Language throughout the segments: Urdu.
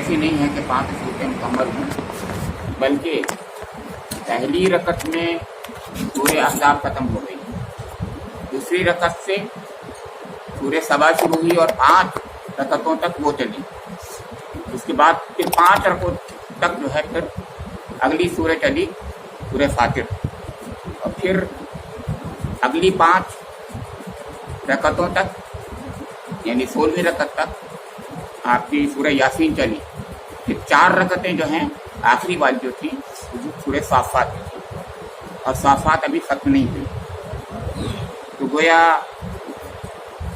ایسی نہیں ہے کہ 5 صورتیں مکمل ہوں، بلکہ پہلی رکعت میں سورہ احزاب ختم ہو گئی، دوسری رکعت سے سورہ سبا شروع ہوئی اور 5 رکعتوں تک وہ چلی، اس کے بعد پھر 5 رکعتوں تک جو ہے پھر اگلی سورہ چلی سورہ فاطر، اور پھر اگلی 5 رکعتوں تک یعنی 16ویں رکعت تک آپ کی سورہ یاسین چلی، پھر 4 رکعتیں جو ہیں آخری والی جو تھی سورہ صافات کی تھی، اور صافات ابھی ختم نہیں ہوئی۔ تو گویا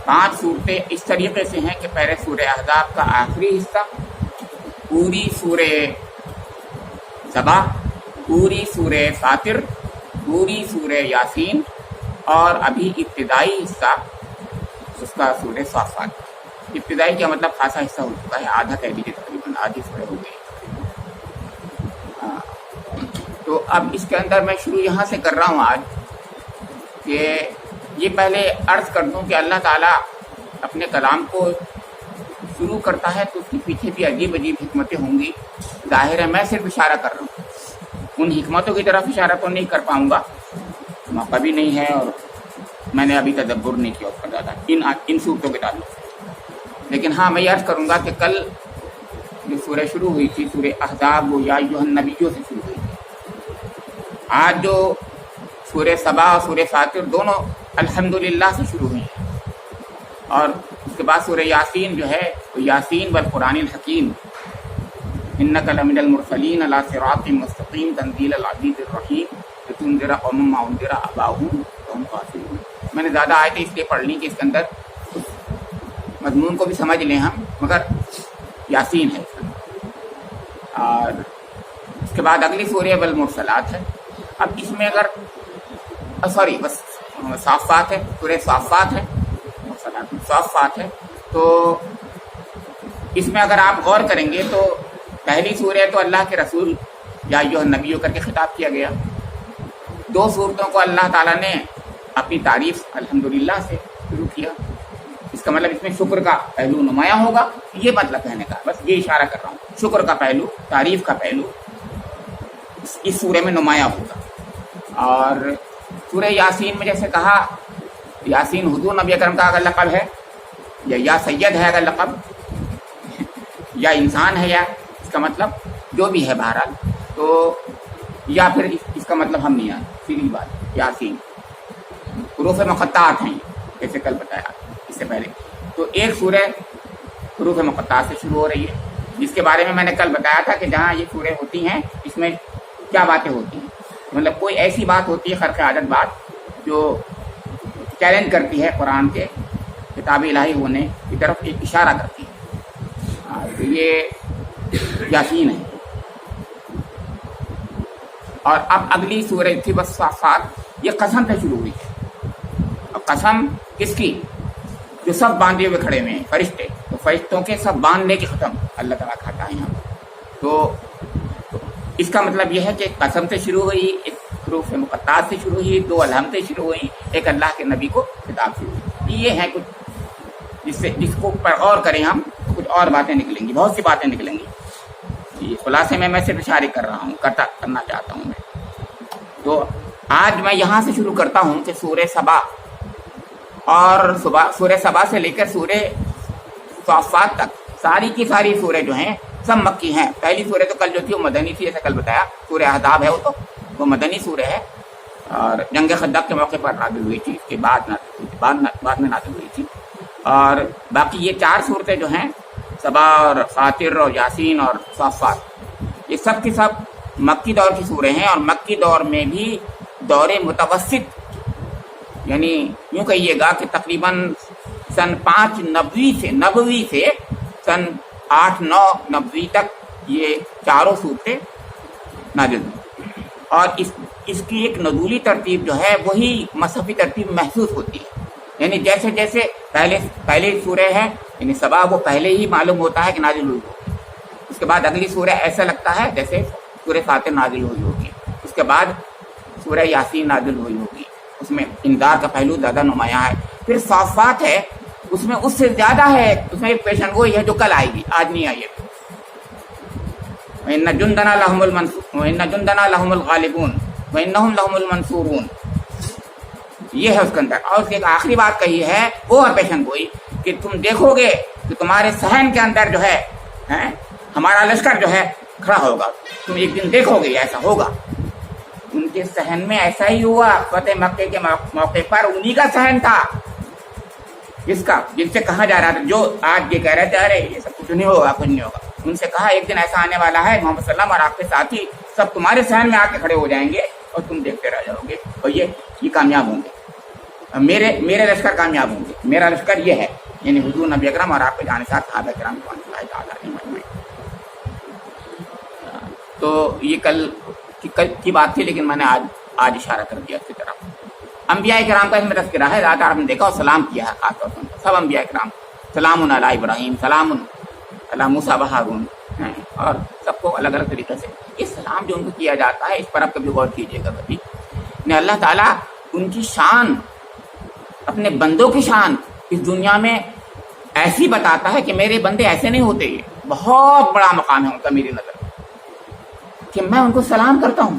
5 صورتیں اس طریقے سے ہیں کہ پہلے سورہ احزاب کا آخری حصہ، پوری سورہ سبا، پوری سورہ فاطر، پوری سورہ یاسین، اور ابھی ابتدائی حصہ اس کا سورہ صافات۔ ابتدائی کیا مطلب خاصا حصہ ہو چکا ہے، آدھا کہہ دیجیے، تقریباً آدھی سورہ ہو گئی۔ تو اب اس کے اندر میں شروع یہاں سے کر رہا ہوں آج کہ یہ پہلے عرض کر دوں کہ اللہ تعالیٰ اپنے کلام کو شروع کرتا ہے تو اس کے پیچھے بھی عجیب عجیب حکمتیں ہوں گی۔ ظاہر ہے میں صرف اشارہ کر رہا ہوں، ان حکمتوں کی طرف اشارہ تو نہیں کر پاؤں گا، موقع بھی نہیں ہے، اور میں نے ابھی تدبر نہیں کیا اس کا زیادہ ان صورتوں کے تعلق سے۔ لیکن ہاں میں یہ عرض کروں گا کہ کل جو سورہ شروع ہوئی تھی سورہ احزاب، وہ یا ایھا النبیوں سے شروع ہوئی تھی۔ آج جو سورہ سبا اور سورہ فاطر دونوں الحمدللہ سے شروع ہوئی ہیں، اور اس کے بعد سورہ یاسین جو ہے تو یاسین والقرآن الحکیم، انک لمن المرسلین علی صراط مستقیم تنزیل العزیز الرحیم لتنذر قوما ما انذر آباؤہم فهم غافلون۔ میں نے زیادہ آیتیں اس لیے پڑھ لی کہ اس کے اندر اس مضمون کو بھی سمجھ لیں ہم، مگر یاسین ہے اس کے اندر۔ اور اس کے بعد اگلی سورہ والمرسلات ہے۔ اب اس میں اگر بس صافات ہے، سورہ صافات ہے، صافات ہے، تو اس میں اگر آپ غور کریں گے تو پہلی سورہ تو اللہ کے رسول یا ایھا النبی کر کے خطاب کیا گیا، 2 صورتوں کو اللہ تعالیٰ نے اپنی تعریف الحمدللہ سے شروع کیا، اس کا مطلب اس میں شکر کا پہلو نمایاں ہوگا، یہ مطلب کہنے کا، بس یہ اشارہ کر رہا ہوں، شکر کا پہلو، تعریف کا پہلو اس سورہ میں نمایاں ہوگا۔ اور سورہ یاسین میں جیسے کہا، یاسین حضور نبی اکرم کا اگر لقب ہے، یا سید ہے اگر لقب، یا انسان ہے، یا اس کا مطلب جو بھی ہے بہرحال، تو یا پھر اس کا مطلب ہم نہیں آئے، سیدھی بات، یاسین حروف مقطعات ہیں، جیسے کل بتایا اس سے پہلے۔ تو ایک سورہ حروف مقطعات سے شروع ہو رہی ہے، جس کے بارے میں میں نے کل بتایا تھا کہ جہاں یہ سورہ ہوتی ہیں اس میں کیا باتیں ہوتی ہیں، مطلب کوئی ایسی بات ہوتی ہے خرق عادت بات جو چیلنج کرتی ہے قرآن کے کتاب الہی ہونے کی طرف، ایک اشارہ کرتی ہے، تو یہ یاسین ہے۔ اور اب اگلی سورہ تھی والصافات، یہ قسم سے شروع ہوئی ہے، اور قسم کس کی؟ جو سب باندھے ہوئے کھڑے ہوئے ہیں، فرشتے، تو فرشتوں کے سب باندھنے کی قسم اللہ تعالیٰ کھاتا ہے یہاں پر۔ تو اس کا مطلب یہ ہے کہ قسم سے شروع ہوئی، ایک حروف مقطعات سے شروع ہوئی، 2 الحمد سے شروع ہوئی، ایک اللہ کے نبی کو خطاب شروع ہوئی۔ یہ ہیں کچھ جس کو پر غور کریں ہم تو کچھ اور باتیں نکلیں گی، بہت سی باتیں نکلیں گی۔ یہ خلاصے میں صرف اشارے کر رہا ہوں، کرنا چاہتا ہوں میں۔ تو آج میں یہاں سے شروع کرتا ہوں کہ سورہ سبا، اور سورہ سبا سے لے کر سورہ صافات تک ساری کی ساری سورہ جو ہیں سب مکی ہیں۔ پہلی سورہ تو کل جو تھی وہ مدنی تھی، جیسے کل بتایا، سورہ احزاب ہے وہ مدنی سورہ ہے، اور جنگ خندق کے موقع پر نازل ہوئی تھی، اس کے بعد میں نازل ہوئی تھی۔ اور باقی یہ 4 صورتیں جو ہیں، سبا اور فاطر اور یاسین اور صافات، یہ سب کی سب مکی دور کی سوریں ہیں، اور مکی دور میں بھی دور متوسط، یعنی یوں کہیے گا کہ تقریباً سن 5 نبوی سے سن 8 9 نبوی تک یہ چاروں صورتیں نازل ہوئی، اور اس کی ایک نزولی ترتیب جو ہے وہی مصحفی ترتیب محسوس ہوتی ہے، یعنی جیسے جیسے پہلے سورہ ہے یعنی سبا، وہ پہلے ہی معلوم ہوتا ہے کہ نازل ہوئی ہوگی، اس کے بعد اگلی سورہ ایسا لگتا ہے جیسے سورہ فاتر نازل ہوئی ہوگی، اس کے بعد سورہ یاسین نازل ہوئی ہوگی، اس میں انذار کا پہلو زیادہ نمایاں ہے۔ پھر صافات ہے، اس میں اس سے زیادہ ہے، اس میں ایک پیشن گوئی ہے جو کل آئے گی، آج نہیں آئی ہے، وَإِنَّ جُنْدَنَا لَهُمُ الْغَالِبُونَ وَإِنَّهُمْ لَهُمُ الْمَنْصُورُونَ. یہ ہے اس کے اندر. اور اس کی ایک آخری بات کہی ہے وہ پیشن گوئی کہ تم دیکھو گے کہ تمہارے صحن کے اندر جو ہے ہمارا لشکر جو ہے کھڑا ہوگا. تم ایک دن دیکھو گے ایسا ہوگا. ان کے صحن میں ایسا ہی ہوا. فتح مکے کے موقع پر انہی کا صحن تھا جس سے کہا جا رہا تھا، جو آج یہ کہہ رہے تھے ارے یہ سب کچھ نہیں ہوگا کچھ نہیں ہوگا. ان سے کہا ایک دن ایسا آنے والا ہے محمد صلی اللہ علیہ وسلم اور آپ کے ساتھی سب تمہارے صحن میں آ کے کھڑے ہو جائیں گے اور تم دیکھتے رہ جاؤ گے اور یہ کامیاب ہوں گے. میرے لشکر کامیاب ہوں گے. میرا لشکر یہ ہے، یعنی حضور نبی اکرم اور آپ کے جانسار صحابہ کرام مجمعین. تو یہ کل کی بات تھی، لیکن میں نے آج اشارہ کر دیا اس کی طرف. انبیاء کرام کا اس میں تذکرہ ہے. زیادہ آپ نے دیکھا اور سلام کیا ہے خاص طور پر سب انبیاء کرام. سلام علی ابراہیم، سلام علی موسیٰ و ہارون، اور سب کو الگ الگ طریقے سے یہ سلام جو ان کو کیا جاتا ہے اس پر آپ کبھی غور کیجیے گا. کبھی اللہ تعالیٰ ان کی شان، اپنے بندوں کی شان اس دنیا میں ایسی بتاتا ہے کہ میرے بندے ایسے نہیں ہوتے. یہ بہت بڑا مقام ہے ان کا میری نظر کہ میں ان کو سلام کرتا ہوں.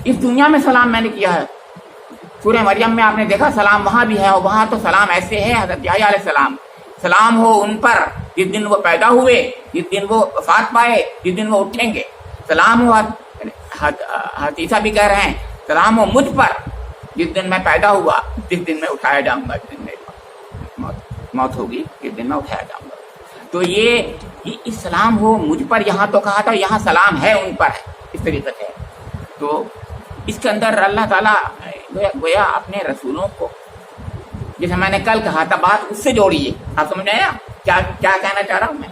اس دنیا میں سلام میں نے کیا ہے. سورہ مریم میں آپ نے دیکھا سلام وہاں بھی ہے، اور وہاں تو سلام ایسے ہے حضرت یحییٰ علیہ السلام. سلام ہو ان پر جس دن وہ پیدا ہوئے، جس دن وہ وفات پائے، جس دن وہ اٹھیں گے. سلام ہو حضرت عیسیٰ بھی کہہ رہے ہیں سلام ہو مجھ پر جس دن میں پیدا ہوا، جس دن میں اٹھایا جاؤں گا، جس دن میری موت ہوگی، جس دن میں اٹھایا جاؤں گا. تو یہ سلام ہو مجھ پر یہاں تو کہا تھا، یہاں سلام ہے ان پر ہے اس طریقے سے. تو اس کے اندر اللہ تعالیٰ گویا اپنے رسولوں کو، جیسے میں نے کل کہا تھا، بات اس سے جوڑیے. آپ سمجھ آئے نا کیا کہنا چاہ رہا ہوں میں؟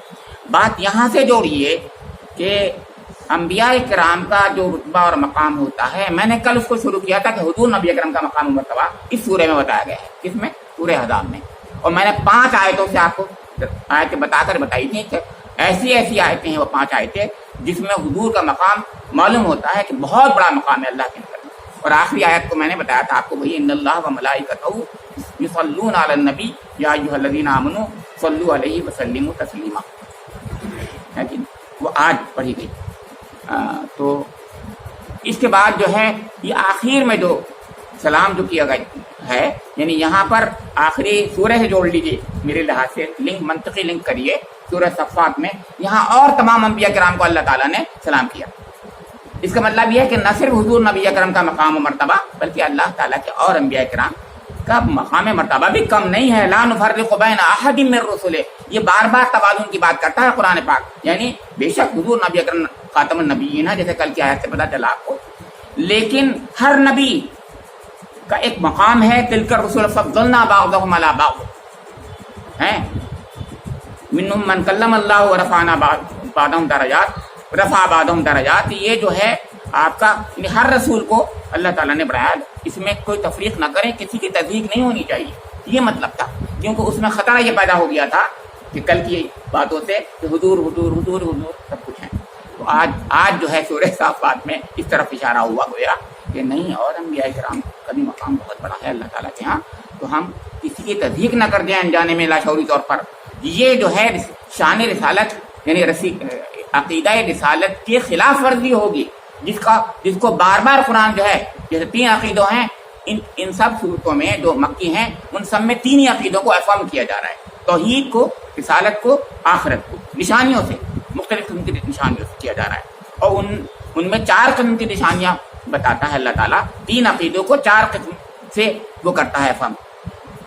بات یہاں سے جوڑیے کہ انبیاء کرام کا جو رتبہ اور مقام ہوتا ہے. میں نے کل اس کو شروع کیا تھا کہ حضور نبی اکرم کا مقام و مرتبہ اس سورہ میں بتایا گیا ہے. کس میں؟ سورہ احزاب میں. اور میں نے 5 آیتوں سے آپ کو آیتیں بتا کر بتائی تھی کہ ایسی آیتیں ہیں، وہ 5 آیتیں جس میں حضور کا مقام معلوم ہوتا ہے کہ بہت بڑا مقام ہے اللہ کے اندر. اور آخری آیت کو میں نے بتایا تھا آپ کو، وہی ان اللہ و ملائکتہ یصلون علی النبی یا ایھا الذین آمنوا صلوا علیہ وسلموا تسلیما. وہ آج پڑھی گئی. تو اس کے بعد جو ہے یہ آخر میں جو سلام جو کیا گیا ہے، یعنی یہاں پر آخری سورہ سے جوڑ لیجیے میرے لحاظ سے، منطقی لنک کریے سورہ صفات میں. یہاں اور تمام انبیاء کرام کو اللہ تعالیٰ نے سلام کیا. اس کا مطلب یہ ہے کہ نہ صرف حضور نبی اکرم کا مقام و مرتبہ بلکہ اللہ تعالیٰ کے اور انبیاء کرام کا مقام مرتبہ بھی کم نہیں ہے. لا نفرق بین احد من رسلہ. یہ بار بار توازن کی بات کرتا ہے قرآن پاک. یعنی بے شک حضور نبی اکرم خاتم النبیین ہے، جیسے کل کی آیت سے پتہ چلا آپ کو، لیکن ہر نبی کا ایک مقام ہے. تلک الرسل فضلنا بعضهم علی بعض، منهم من کلم اللہ ورفعنا بعضهم درجات رفع بعضهم درجات. یہ جو ہے آپ کا ہر رسول کو اللہ تعالیٰ نے بڑھایا. اس میں کوئی تفریق نہ کریں، کسی کی تضییق نہیں ہونی چاہیے. یہ مطلب تھا، کیونکہ اس میں خطرہ یہ پیدا ہو گیا تھا کہ کل کی باتوں سے کہ حضور حضور حضور حضور سب کچھ ہے. تو آج جو ہے سورہ صافات میں اس طرف اشارہ ہوا گویا کہ نہیں، اور انبیاء کرام کا بھی مقام بہت بڑا ہے اللہ تعالیٰ کے ہاں. تو ہم کسی کی تضییق نہ کر دیں انجانے میں لاشعوری طور پر. یہ جو ہے شان رسالت یعنی عقیدہ رسالت کی خلاف ورزی ہوگی، جس کو بار بار قرآن جو ہے، جیسے 3 عقیدوں ہیں ان سب صورتوں میں جو مکی ہیں ان سب میں 3 ہی عقیدوں کو افہم کیا جا رہا ہے. توحید کو، رسالت کو، آخرت کو، نشانیوں سے، مختلف قسم کی نشانیوں سے کیا جا رہا ہے. اور ان میں 4 قسم کی نشانیاں بتاتا ہے اللہ تعالیٰ. 3 عقیدوں کو 4 قسم سے وہ کرتا ہے افہم.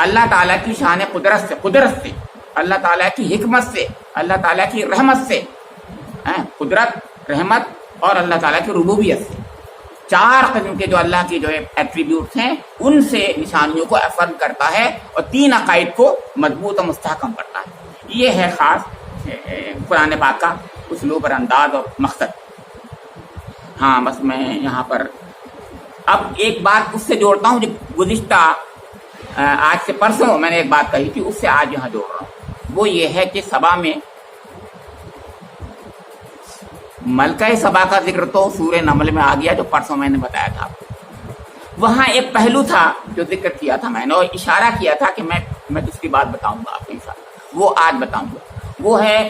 اللہ تعالیٰ کی شان قدرت سے، اللہ تعالیٰ کی حکمت سے، اللہ تعالیٰ کی رحمت سے، قدرت، رحمت اور اللہ تعالیٰ کی ربوبیت سے. 4 قسم کے جو اللہ کی جو ایٹریبیوٹس ہیں ان سے نشانیوں کو افرم کرتا ہے اور 3 عقائد کو مضبوط اور مستحکم کرتا ہے. یہ ہے خاص قرآن پاک کا اسلوب اور انداز اور مقصد. ہاں بس میں یہاں پر اب ایک بات اس سے جوڑتا ہوں جو گزشتہ آج سے پرسوں میں نے ایک بات کہی تھی، اس سے آج یہاں جوڑ رہا ہوں. وہ یہ ہے کہ سبا میں ملکہ سبا کا ذکر تو سورہ نمل میں آ گیا جو پرسوں میں نے بتایا تھا. وہاں ایک پہلو تھا جو ذکر کیا تھا میں نے اور اشارہ کیا تھا کہ میں دوسری بات بتاؤں گا آپ کو انشاءاللہ. وہ آج بتاؤں گا. وہ ہے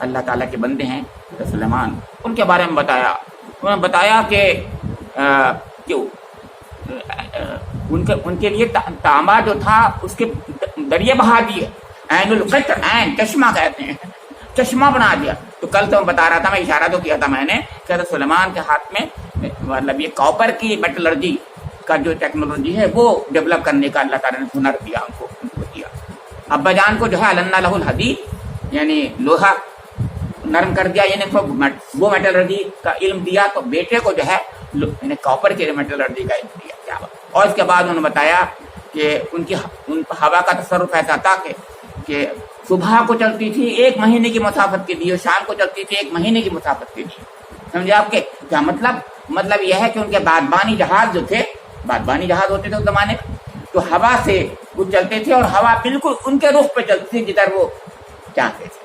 اللہ تعالیٰ کے بندے ہیں سلیمان، ان کے بارے میں بتایا. انہوں نے بتایا کہ ان کے لیے تانبا جو تھا اس کے دریا بہا دیے، عین القطر، عین چشمہ کہتے ہیں، چشمہ بنا دیا. تو کل تو بتا رہا تھا، میں اشارہ تو کیا تھا میں نے کہ حضرت سلیمان کے ہاتھ میں مطلب یہ کاپر کی میٹلرجی کا جو ٹیکنالوجی ہے وہ ڈیولپ کرنے کا اللہ تعالیٰ نے ہنر دیا ان کو دیا. ابا جان کو جو ہے النا لہ الحدید یعنی لوہا نرم کر دیا، یعنی وہ میٹلرجی کا علم دیا، تو بیٹے کو جو ہے یعنی کاپر کی میٹلرجی کا علم دیا. کیا بات. اور اس کے بعد انہوں نے بتایا کہ ان ہوا کا تصرف ایسا تھا کہ صبح کو چلتی تھی 1 مہینے کی مسافت کے لیے، شام کو چلتی تھی 1 مہینے کی مسافت کے لیے. سمجھے آپ کے کیا مطلب یہ ہے کہ ان کے بادبانی جہاز جو تھے، بادبانی جہاز ہوتے تھے اس زمانے میں، تو ہوا سے وہ چلتے تھے اور ہوا بالکل ان کے رخ پہ چلتی تھی جدھر وہ چاہتے تھے.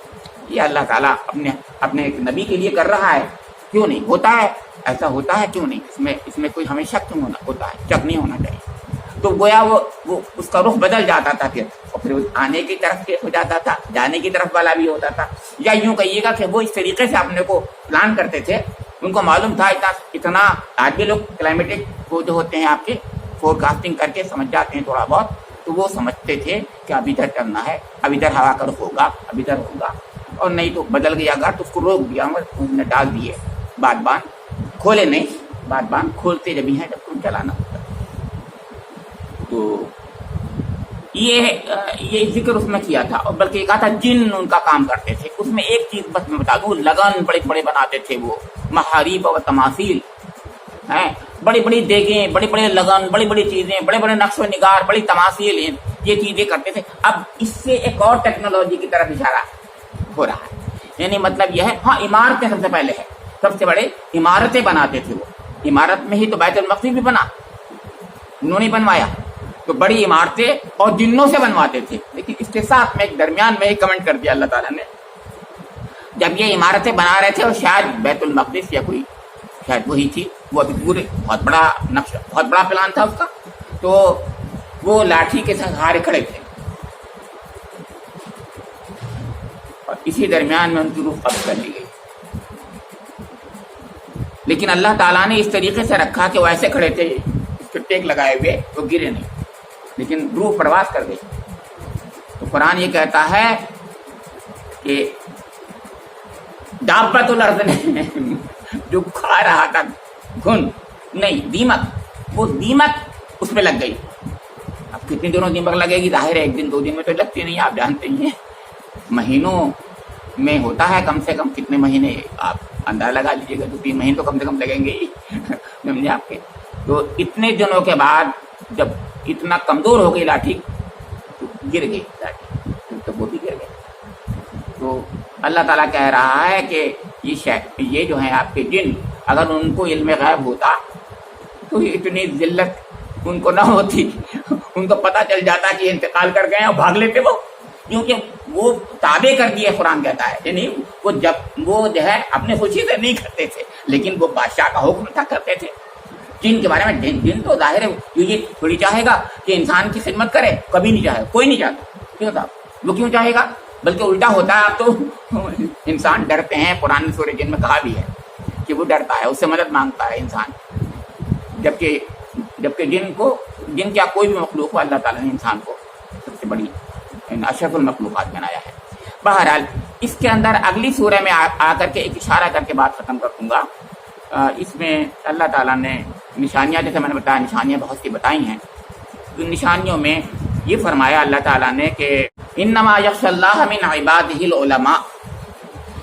یہ اللہ تعالیٰ اپنے ایک نبی کے لیے کر رہا ہے. کیوں نہیں ہوتا ہے ایسا؟ ہوتا ہے کیوں نہیں؟ اس میں کوئی ہمیں شک کیوں ہوتا ہے؟ شک نہیں ہونا چاہیے. تو گویا وہ اس کا رخ بدل جاتا تھا پھر آنے کی طرف ہو جاتا تھا، جانے کی طرف والا بھی ہوتا تھا. یا یوں کہیے گا کہ وہ اس طریقے سے اپنے کو پلان کرتے تھے، ان کو معلوم تھا اتنا. آج بھی لوگ کلائمیٹک وہ جو ہوتے ہیں آپ کے فور کاسٹنگ کر کے سمجھ جاتے ہیں تھوڑا بہت، تو وہ سمجھتے تھے کہ اب ادھر چلنا ہے، اب ادھر ہوا کا رخ ہوگا، اب ادھر ہوگا، اور نہیں تو بدل گیا گا تو اس کو روک دیا، انہوں نے ڈال دیے. بادبان کھولے نہیں، بادبان کھولتے جب ہی ہیں جب تم چلانا ہوتا. تو یہ ذکر اس میں کیا تھا. اور بلکہ یہ کہا تھا جن ان کا کام کرتے تھے. اس میں ایک چیز بس میں بتا دوں، لگن بڑے بڑے بناتے تھے وہ، محاریب و تماثیل ہیں، بڑی بڑی دیگیں، بڑے بڑے لگن، بڑی بڑی چیزیں، بڑے بڑے نقش و نگار، بڑی تماثیل، یہ چیزیں کرتے تھے. اب اس سے ایک اور ٹیکنالوجی کی طرف اشارہ ہو رہا ہے. یعنی مطلب یہ ہے، ہاں عمارتیں سب سے پہلے ہے، سب سے بڑے عمارتیں بناتے تھے وہ. عمارت میں ہی تو بیت المقدس بھی بنا، انہوں نے بنوایا. تو بڑی عمارتیں اور جنوں سے بنواتے تھے. لیکن اس کے ساتھ میں ایک درمیان میں ایک کمنٹ کر دیا اللہ تعالیٰ نے، جب یہ عمارتیں بنا رہے تھے اور شاید بیت المقدس یا کوئی شاید وہی تھی، وہ ابھی پورے بہت بڑا نقشہ، بہت بڑا پلان تھا اس کا، تو وہ لاٹھی کے سہارے کھڑے تھے اور اسی درمیان میں ان کی روح قبض کر لی گئی. لیکن اللہ تعالیٰ نے اس طریقے سے رکھا کہ وہ ایسے کھڑے تھے ٹیک لگائے ہوئے، وہ گرے نہیں، لیکن روح پرواز کر گئی. تو قرآن یہ کہتا ہے کہ دابت الارض نے جو کھا رہا تھا گھن نہیں دیمک، وہ دیمک اس پہ لگ گئی. اب کتنی دنوں دیمک لگے گی؟ ظاہر ہے 1 دن 2 دن میں تو لگتی نہیں، آپ جانتے ہی ہیں. مہینوں میں ہوتا ہے، کم سے کم کتنے مہینے آپ اندازہ لگا لیجیے گا، 2-3 مہینے تو کم سے کم لگیں گے ہی. سمجھے آپ کے؟ تو اتنے دنوں کے بعد جب اتنا کمزور ہو گئی لاٹھی تو گر گئی لاٹھی، تو وہ بھی گر گئی. تو اللہ تعالیٰ کہہ رہا ہے کہ یہ جو ہیں آپ کے جن، اگر ان کو علم غیب ہوتا تو اتنی ذلت ان کو نہ ہوتی، ان کو پتہ چل جاتا کہ انتقال کر گئے اور بھاگ لیتے وہ. کیونکہ وہ تابع کر دیے، قرآن کہتا ہے. یعنی وہ جو ہے اپنے خوشی سے نہیں کرتے تھے، لیکن وہ بادشاہ کا حکم تھا کرتے تھے. جن کے بارے میں جن تو ظاہر ہے یہ تھوڑی چاہے گا کہ انسان کی خدمت کرے، کبھی نہیں چاہے، کوئی نہیں چاہتا. کیوں تھا وہ کیوں چاہے گا؟ بلکہ الٹا ہوتا ہے. اب تو انسان ڈرتے ہیں، قرآن سورہ جن میں کہا بھی ہے کہ وہ ڈرتا ہے، اس سے مدد مانگتا ہے انسان. جبکہ جن کیا کوئی بھی مخلوق ہو، اللہ تعالیٰ نے انسان کو سب سے بڑی اشرف المخلوقات بنایا ہے. بہرحال اس کے اندر اگلی سورہ میں آ کر کے ایک اشارہ کر کے بات ختم کر دوں گا. اس میں اللہ تعالیٰ نے نشانیاں، جیسے میں نے بتایا نشانیاں بہت سی بتائی ہیں. ان نشانیوں میں یہ فرمایا اللہ تعالیٰ نے کہ انما یخشی اللہ من عبادہ العلماء.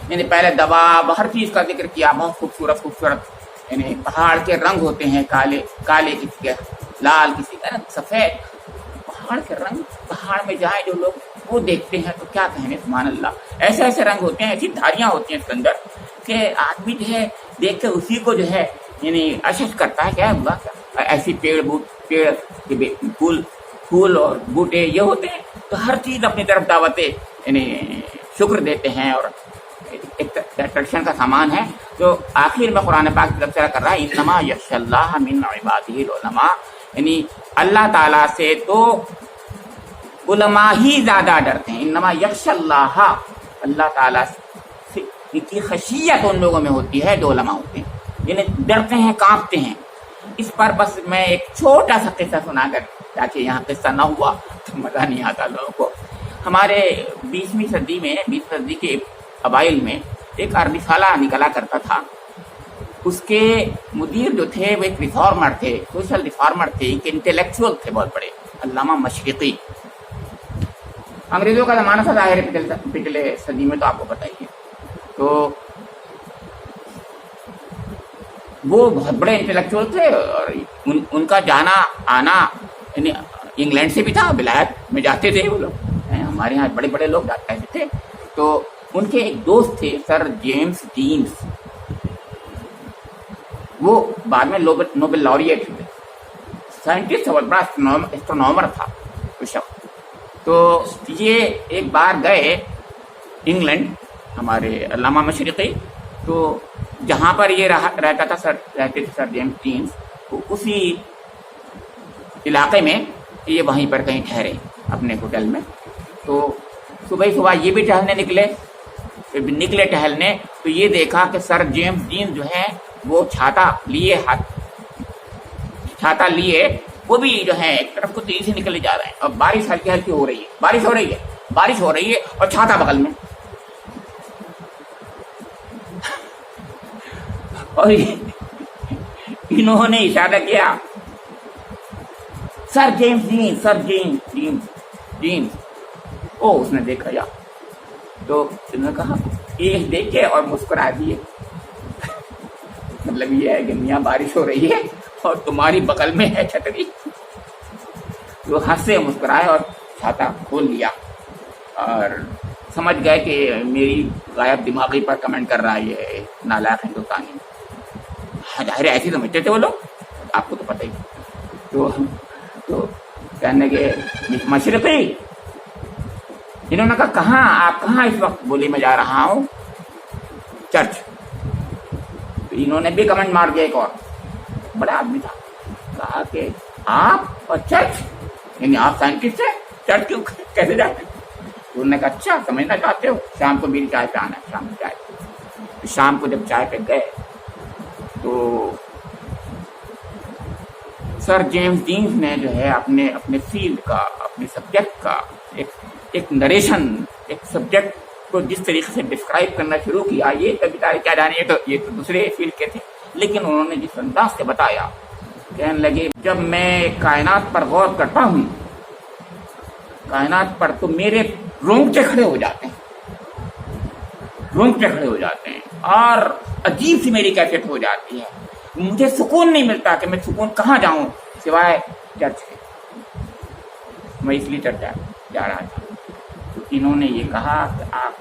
یعنی پہلے دواب ہر چیز کا ذکر کیا، بہت خوبصورت. یعنی پہاڑ کے رنگ ہوتے ہیں، کالے کسی کے لال، کسی کا سفید. پہاڑ کے رنگ، پہاڑ میں جائیں جو لوگ وہ دیکھتے ہیں تو کیا کہیں، سبحان اللہ. ایسے رنگ ہوتے ہیں، ایسی دھاریاں ہوتی ہیں اس کے اندر کہ آدمی جو ہے دیکھ کے اسی کو جو ہے یعنی اشش کرتا ہے کیا ہوا کیا. ایسی پیڑ پھول اور بوٹے یہ ہوتے ہیں. تو ہر چیز اپنی طرف دعوتیں یعنی شکر دیتے ہیں اور ایک اٹریکشن کا سامان ہے. تو آخر میں قرآن پاک کی طرف سے کر رہا ہے انما یخشی اللہ من عبادہ العلماء. یعنی اللہ تعالیٰ سے تو علماء ہی زیادہ ڈرتے ہیں. انما یخشی اللہ تعالیٰ سے کی خشیت ان لوگوں میں ہوتی ہے جو علماء ہوتے ہیں، جنہیں ڈرتے ہیں، کانپتے ہیں۔ اس پر بس میں ایک چھوٹا سا قصہ سنا کر، تاکہ یہاں قصہ نہ ہوا تو مزہ نہیں آتا لوگوں کو۔ ہمارے 20ویں صدی کے اوائل میں ایک عربی سالہ نکلا کرتا تھا، اس کے مدیر جو تھے وہ ایک ریفارمر تھے، سوشل ریفارمر تھے، ایک انٹلیکچوئل تھے بہت بڑے، علامہ مشرقی۔ انگریزوں کا زمانہ تھا ظاہر ہے، پچھلے صدی میں تو آپ کو پتہ ہی ہے۔ تو وہ بہت بڑے انٹلیکچوئل تھے، اور ان کا جانا آنا یعنی انگلینڈ سے بھی تھا، ولایت میں جاتے تھے وہ لوگ، ہمارے یہاں بڑے بڑے لوگ جاتے تھے۔ تو ان کے ایک دوست تھے سر جیمز ڈینز، وہ بعد میں نوبل لاریٹ ہوئے، سائنٹسٹ اور بڑا اسٹرونومر تھا وہ شخص۔ تو یہ ایک بار گئے انگلینڈ ہمارے علامہ مشرقی، تو جہاں پر یہ رہتے تھے سر جیمز ڈینز، تو اسی علاقے میں یہ وہیں پر کہیں ٹھہرے اپنے ہوٹل میں۔ تو صبح یہ بھی نکلے ٹہلنے، تو یہ دیکھا کہ سر جیمز ڈین جو ہے وہ چھاتا لیے وہ بھی جو ہے ایک طرف کو تیزی سے نکلے جا رہے ہیں، اور بارش ہلکی ہلکی ہو رہی ہے اور چھاتا بغل میں، اور انہوں نے اشارہ کیا، سر جیمز ڈین۔ اس نے دیکھا یا تو انہوں نے کہا ایک دیکھے اور مسکرا دیے، مطلب یہ ہے کہ میاں بارش ہو رہی ہے اور تمہاری بغل میں ہے چھتری۔ تو ہنسے مسکرائے اور چھاتا کھول لیا، اور سمجھ گئے کہ میری غائب دماغی پر کمنٹ کر رہا ہے یہ نالائق ہندوستانی۔ ظاہر ایسے سمجھتے تھے وہ لوگ، آپ کو تو پتہ ہی۔ تو کہنے کے مشرقی، انہوں نے کہا آپ کہاں اس وقت؟ بولے میں جا رہا ہوں چرچ۔ تو انہوں نے بھی کمنٹ مار دیا، ایک اور بڑا آدمی تھا، کہا کہ آپ اور چرچ، یعنی آپ سائنٹسٹ ہیں، چرچ کیوں کیسے جاتے؟ انہوں نے کہا اچھا سمجھنا چاہتے ہو، شام کو میری چائے پہ آنا ہے، شام کو چائے۔ شام کو جب چائے پہ گئے تو سر جیمز ڈینز نے جو ہے اپنے فیلڈ کا، اپنے سبجیکٹ کا ایک نریشن، ایک سبجیکٹ کو جس طریقے سے ڈسکرائب کرنا شروع کیا، یہ کبھی کیا جانے، یہ تو دوسرے فیلڈ کے تھے، لیکن انہوں نے جس انداز سے بتایا، کہنے لگے جب میں کائنات پر غور کرتا ہوں، کائنات پر، تو میرے رونگٹے کھڑے ہو جاتے ہیں اور عجیب سی میری کیفیت ہو جاتی ہے، مجھے سکون نہیں ملتا کہ میں سکون کہاں جاؤں سوائے چرچ کے۔ میں اس لیے چرچ جا رہا تھا۔ تو انہوں نے یہ کہا کہ آپ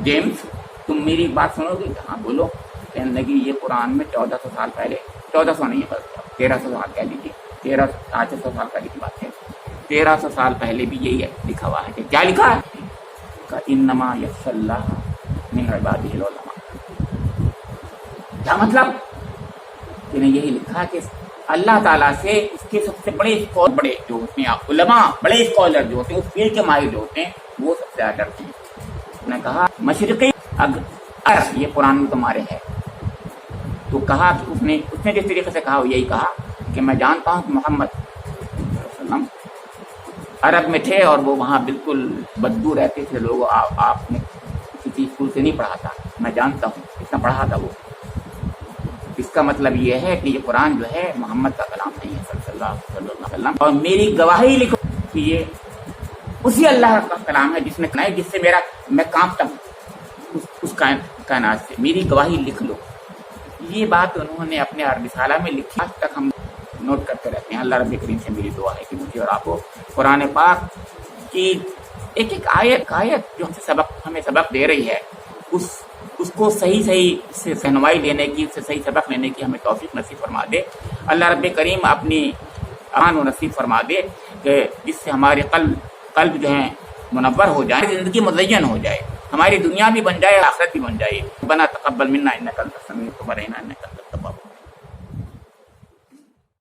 جیمز تم میری بات سنو گے؟ ہاں بولو۔ کہنے لگی یہ قرآن میں 1400 سال پہلے، 1400 نہیں ہے، 1300 سال کہہ لیجیے، 800 سال پہلے کی بات ہے، 1300 سال پہلے بھی یہی لکھا ہوا ہے کہ کیا لکھا ہے کہ انما یخشی اللہ من عبادہ العلماء۔ کیا مطلب؟ انہیں یہی لکھا کہ اللہ تعالیٰ سے اس کے سب سے بڑے جو ہوتے ہیں علماء، بڑے اسکالر جو ہوتے ہیں، اس فیلڈ کے ماہر جو ہوتے ہیں، وہ سب سے زیادہ ڈرتے ہیں۔ انہوں نے کہا مشرقی اگر یہ قرآن میں تمہارے ہے، تو کہا کہ اس نے جس طریقے سے کہا وہ یہی کہا کہ میں جانتا ہوں کہ محمد صلی اللہ علیہ وسلم عرب میں تھے اور وہ وہاں بالکل بدبو رہتے تھے لوگ، آپ نے کسی اسکول سے نہیں پڑھا تھا، میں جانتا ہوں اتنا پڑھا تھا وہ۔ اس کا مطلب یہ ہے کہ یہ قرآن جو ہے محمد کا کلام نہیں ہے صلی اللہ علیہ وسلم، اور میری گواہی لکھو کہ یہ اسی اللہ کا کلام ہے جس نے کہا ہے، جس سے میں کانپتا ہوں اس کائنات سے، میری گواہی لکھ لو۔ یہ بات انہوں نے اپنے رسالہ میں لکھی، آج تک ہم نوٹ کرتے رہتے ہیں۔ اللہ رب کریم سے میری دعا ہے کہ مجھے اور آپ کو قرآن پاک کی ایک آیت جو ہمیں سبق دے رہی ہے، اس کو صحیح سے رہنمائی لینے کی، اس سے صحیح سبق لینے کی ہمیں توفیق نصیب فرما دے۔ اللہ رب کریم اپنی امان و نصیب فرما دے کہ جس سے ہمارے قلب جو ہیں منور ہو جائے، زندگی مزین ہو جائے، ہماری دنیا بھی بن جائے، آخرت بھی بن جائے۔ ربنا تقبل منا انک انت السمیع العلیم وتب علینا انک